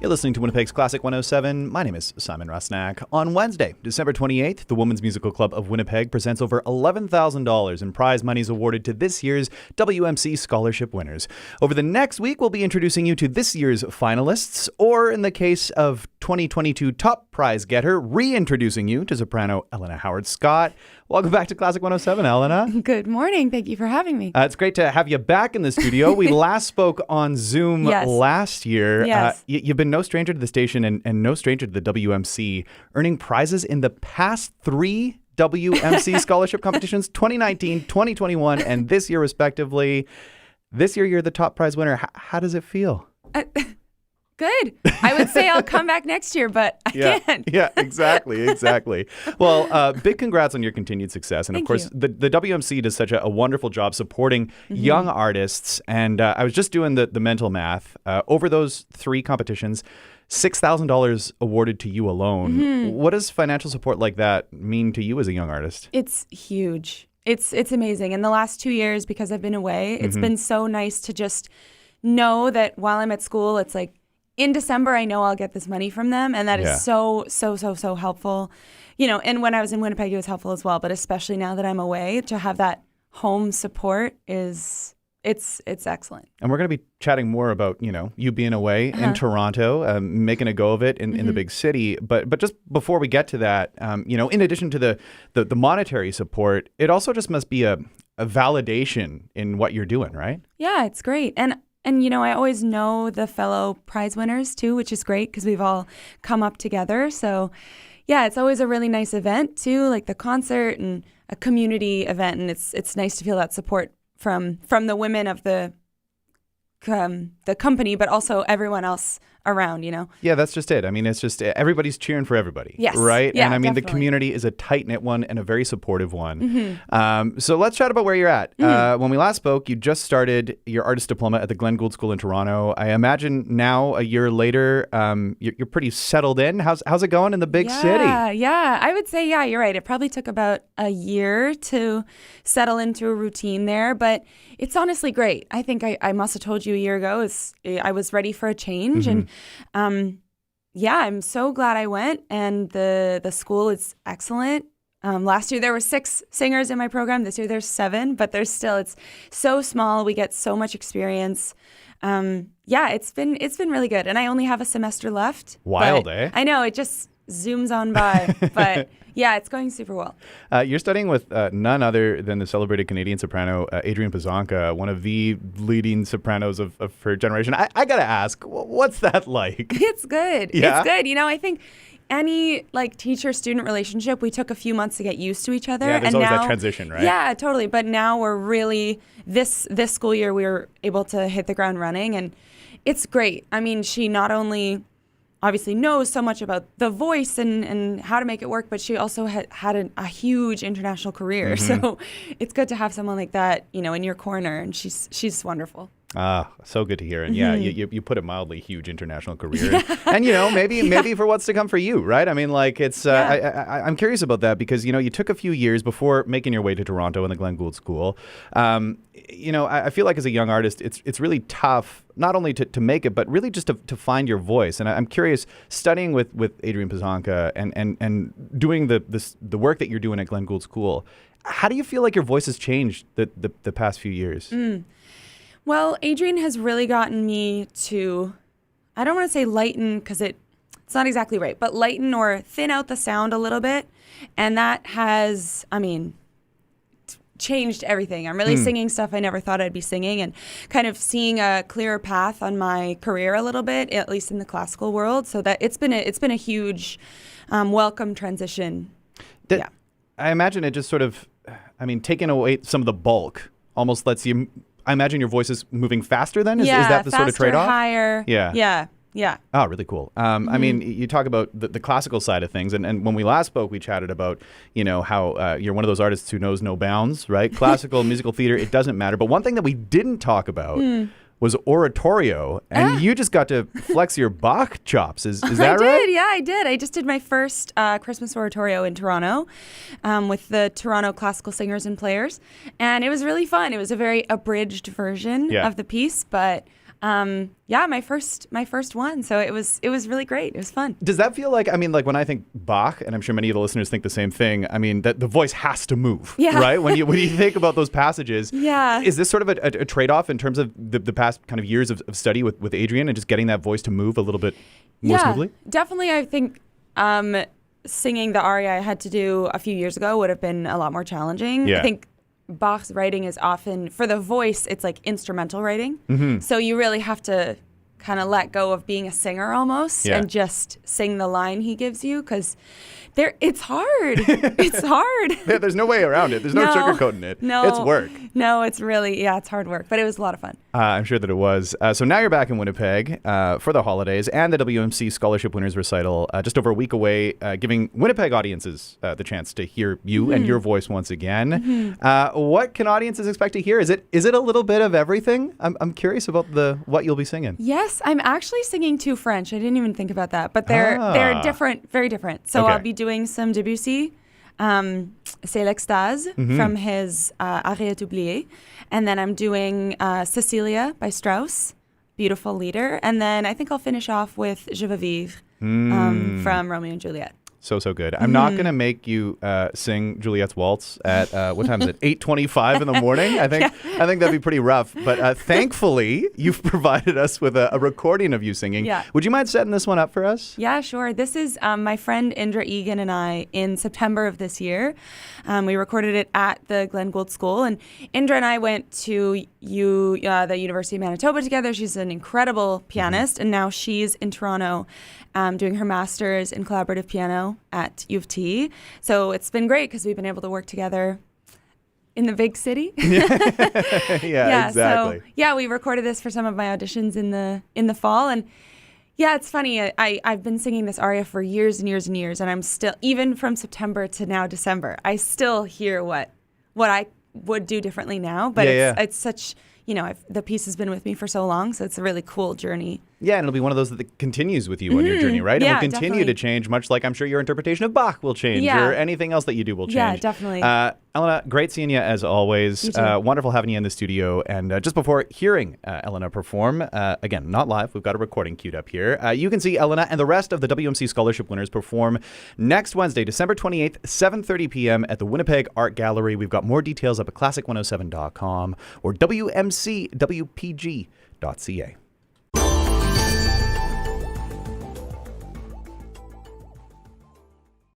You're listening to Winnipeg's Classic 107. My name is Simon Rusnak. On Wednesday, December 28th, the Women's Musical Club of Winnipeg presents over $11,000 in prize monies awarded to this year's WMC Scholarship Winners. Over the next week, we'll be introducing you to this year's finalists, or in the case of 2022 top prize getter, reintroducing you to soprano Elena Howard-Scott. Welcome back to Classic 107, Elena. Good morning. Thank you for having me. It's great to have you back in the studio. We last spoke on Zoom last year. Yes. You've been no stranger to the station and no stranger to the WMC, earning prizes in the past 3 WMC scholarship competitions, 2019, 2021, and this year respectively. This year, you're the top prize winner. How does it feel? Good. I would say I'll come back next year, but I can't. Yeah, exactly. Well, big congrats on your continued success. And Thank of course, you. the WMC does such a wonderful job supporting young artists. And I was just doing the mental math. Over those 3 competitions, $6,000 awarded to you alone. What does financial support like that mean to you as a young artist? It's huge. It's amazing. In the last 2 years, because I've been away, it's been so nice to just know that while I'm at school, it's like, in December, I know I'll get this money from them, and that is so helpful. You know, and when I was in Winnipeg, it was helpful as well, but especially now that I'm away, to have that home support it's excellent. And we're going to be chatting more about, you being away in Toronto, making a go of it in the big city. But just before we get to that, in addition to the monetary support, it also just must be a validation in what you're doing, right? Yeah, it's great. And I always know the fellow prize winners too, which is great because we've all come up together. So yeah, it's always a really nice event too, like the concert and a community event. And it's nice to feel that support from the women of the company, but also everyone else around, Yeah, that's just it. I mean, it's just everybody's cheering for everybody. Yes. Right? Yeah, and I mean, definitely. the community is a tight-knit one and a very supportive one. So let's chat about where you're at. When we last spoke, you just started your artist diploma at the Glen Gould School in Toronto. I imagine now, a year later, you're pretty settled in. How's it going in the big city? Yeah. I would say, yeah, you're right. It probably took about a year to settle into a routine there, but it's honestly great. I think I must have told you a year ago, I was ready for a change. And I'm so glad I went, and the school is excellent. Last year there were 6 singers in my program. This year there's 7, but it's so small. We get so much experience. It's been really good, and I only have a semester left. Wild, eh? I know, it just zooms on by, but yeah, it's going super well. You're studying with none other than the celebrated Canadian soprano, Adrienne Pizanka, one of the leading sopranos of her generation. I got to ask, what's that like? It's good. Yeah? It's good. I think any teacher-student relationship, we took a few months to get used to each other. Yeah, there's and always now, that transition, right? Yeah, totally. But now we're really, this school year, we were able to hit the ground running, and it's great. I mean, she not only obviously knows so much about the voice and how to make it work, but she also had a huge international career. So it's good to have someone like that, in your corner, and she's wonderful. So good to hear. And yeah, you put it mildly, huge international career. And maybe for what's to come for you, right? I mean, it's I'm curious about that because, you took a few years before making your way to Toronto in the Glen Gould School. I feel like as a young artist, it's really tough not only to make it, but really just to find your voice. And I'm curious, studying with Adrienne Pizanka and doing the work that you're doing at Glen Gould School, how do you feel like your voice has changed the past few years? Well, Adrienne has really gotten me to, I don't want to say lighten because it's not exactly right, but lighten or thin out the sound a little bit. And that has, changed everything. I'm really singing stuff I never thought I'd be singing, and kind of seeing a clearer path on my career a little bit, at least in the classical world. So that it's been a huge welcome transition. I imagine it just sort of, taking away some of the bulk almost lets you, I imagine your voice is moving faster then? Is that the sort of trade-off? Higher. Yeah. Oh, really cool. You talk about the classical side of things, and when we last spoke, we chatted about, how you're one of those artists who knows no bounds, right? Classical, musical theater, it doesn't matter. But one thing that we didn't talk about was oratorio, and you just got to flex your Bach chops. Is that right? I did. I just did my first Christmas oratorio in Toronto with the Toronto Classical Singers and Players, and it was really fun. It was a very abridged version of the piece, but my first one. So it was really great. It was fun. Does that feel like, I mean, like when I think Bach, and I'm sure many of the listeners think the same thing, I mean, that the voice has to move, right? When you think about those passages, is this sort of a trade-off in terms of the past kind of years of study with Adrian and just getting that voice to move a little bit more smoothly? Definitely. I think singing the aria I had to do a few years ago would have been a lot more challenging. Yeah. I think Bach's writing is often, for the voice, it's like instrumental writing. Mm-hmm. So you really have to kind of let go of being a singer almost and just sing the line he gives you, because it's hard. It's hard. There's no way around it. There's no sugarcoating it. No. It's work. No, it's really, it's hard work, but it was a lot of fun. I'm sure that it was. So now you're back in Winnipeg for the holidays and the WMC Scholarship Winners recital just over a week away, giving Winnipeg audiences the chance to hear you and your voice once again. What can audiences expect to hear? Is it a little bit of everything? I'm curious about what you'll be singing. Yes, I'm actually singing two French. I didn't even think about that, but they're different, very different. So I'll be doing some Debussy, C'est l'Extase from his Ariette oubliée, and then I'm doing Cecilia by Strauss, beautiful leader, and then I think I'll finish off with Je veux vivre from Romeo and Juliet. So good. I'm not going to make you sing Juliet's Waltz at, what time is it? 8:25 in the morning? I think that'd be pretty rough. But thankfully, you've provided us with a recording of you singing. Yeah. Would you mind setting this one up for us? Yeah, sure. This is my friend Indra Egan and I in September of this year. We recorded it at the Glen Gould School. And Indra and I went to the University of Manitoba together. She's an incredible pianist. And now she's in Toronto doing her master's in collaborative piano at U of T. So it's been great because we've been able to work together in the big city. Yeah, exactly. So we recorded this for some of my auditions in the fall, and it's funny. I've been singing this aria for years and years and years, and I'm still, even from September to now December, I still hear what I would do differently now. But it's such, the piece has been with me for so long, so it's a really cool journey. Yeah, and it'll be one of those that continues with you on your journey, right? Yeah, and will continue to change, much like I'm sure your interpretation of Bach will change, or anything else that you do will change. Yeah, definitely. Elena, great seeing you as always. You too. Wonderful having you in the studio. And just before hearing Elena perform, again, not live, we've got a recording queued up here. You can see Elena and the rest of the WMC Scholarship Winners perform next Wednesday, December 28th, 7:30 p.m. at the Winnipeg Art Gallery. We've got more details up at classic107.com or WMCWPG.ca.